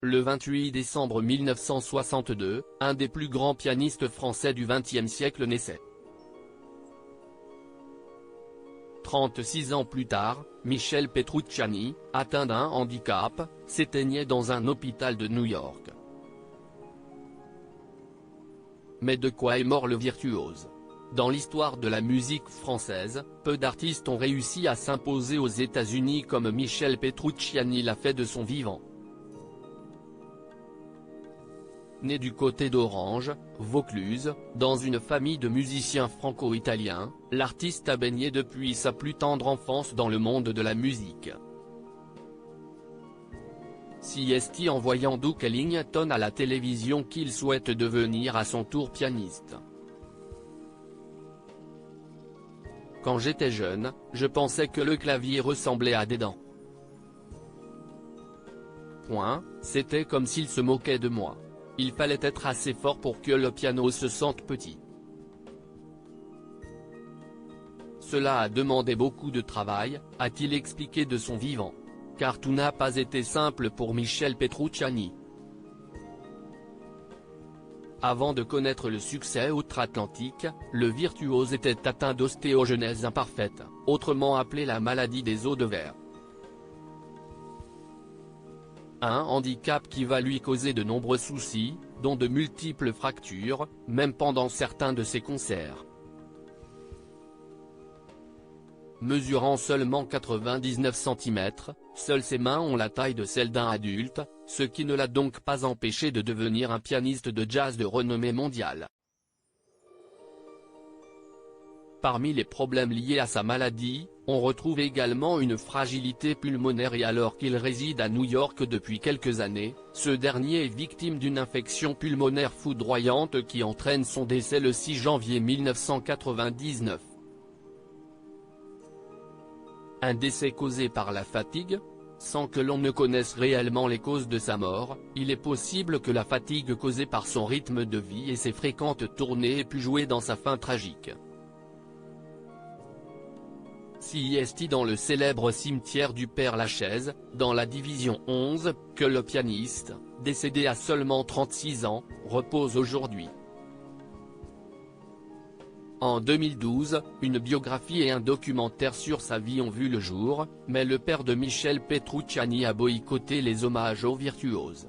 Le 28 décembre 1962, un des plus grands pianistes français du XXe siècle naissait. 36 ans plus tard, Michel Petrucciani, atteint d'un handicap, s'éteignait dans un hôpital de New York. Mais de quoi est mort le virtuose? Dans l'histoire de la musique française, peu d'artistes ont réussi à s'imposer aux États-Unis comme Michel Petrucciani l'a fait de son vivant. Né du côté d'Orange, Vaucluse, dans une famille de musiciens franco-italiens, l'artiste a baigné depuis sa plus tendre enfance dans le monde de la musique. Si est en voyant Duke Ellington à la télévision qu'il souhaite devenir à son tour pianiste. Quand j'étais jeune, je pensais que le clavier ressemblait à des dents. C'était comme s'il se moquait de moi. Il fallait être assez fort pour que le piano se sente petit. Cela a demandé beaucoup de travail, a-t-il expliqué de son vivant. Car tout n'a pas été simple pour Michel Petrucciani. Avant de connaître le succès outre-Atlantique, le virtuose était atteint d'ostéogenèse imparfaite, autrement appelée la maladie des os de verre. Un handicap qui va lui causer de nombreux soucis, dont de multiples fractures, même pendant certains de ses concerts. Mesurant seulement 99 cm, seules ses mains ont la taille de celle d'un adulte, ce qui ne l'a donc pas empêché de devenir un pianiste de jazz de renommée mondiale. Parmi les problèmes liés à sa maladie, on retrouve également une fragilité pulmonaire et alors qu'il réside à New York depuis quelques années, ce dernier est victime d'une infection pulmonaire foudroyante qui entraîne son décès le 6 janvier 1999. Un décès causé par la fatigue? Sans que l'on ne connaisse réellement les causes de sa mort, il est possible que la fatigue causée par son rythme de vie et ses fréquentes tournées ait pu jouer dans sa fin tragique. Si est dans le célèbre cimetière du Père-Lachaise, dans la division 11, que le pianiste, décédé à seulement 36 ans, repose aujourd'hui. En 2012, une biographie et un documentaire sur sa vie ont vu le jour, mais le père de Michel Petrucciani a boycotté les hommages aux virtuoses.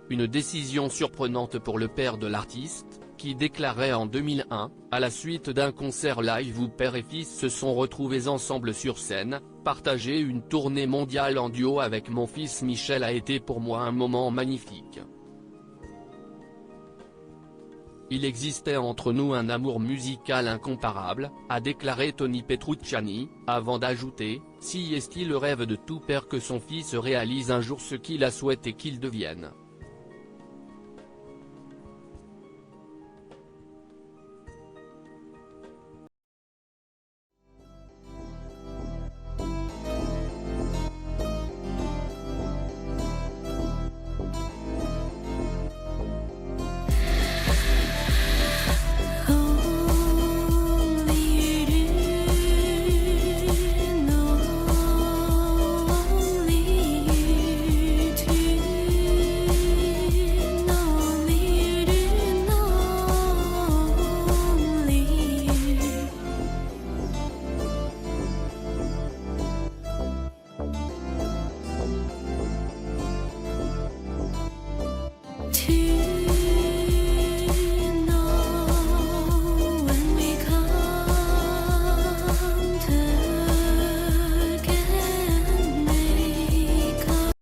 Une décision surprenante pour le père de l'artiste, qui déclarait en 2001, à la suite d'un concert live où père et fils se sont retrouvés ensemble sur scène, partager une tournée mondiale en duo avec mon fils Michel a été pour moi un moment magnifique. Il existait entre nous un amour musical incomparable, a déclaré Tony Petrucciani, avant d'ajouter, si est-il le rêve de tout père que son fils réalise un jour ce qu'il a souhaité qu'il devienne.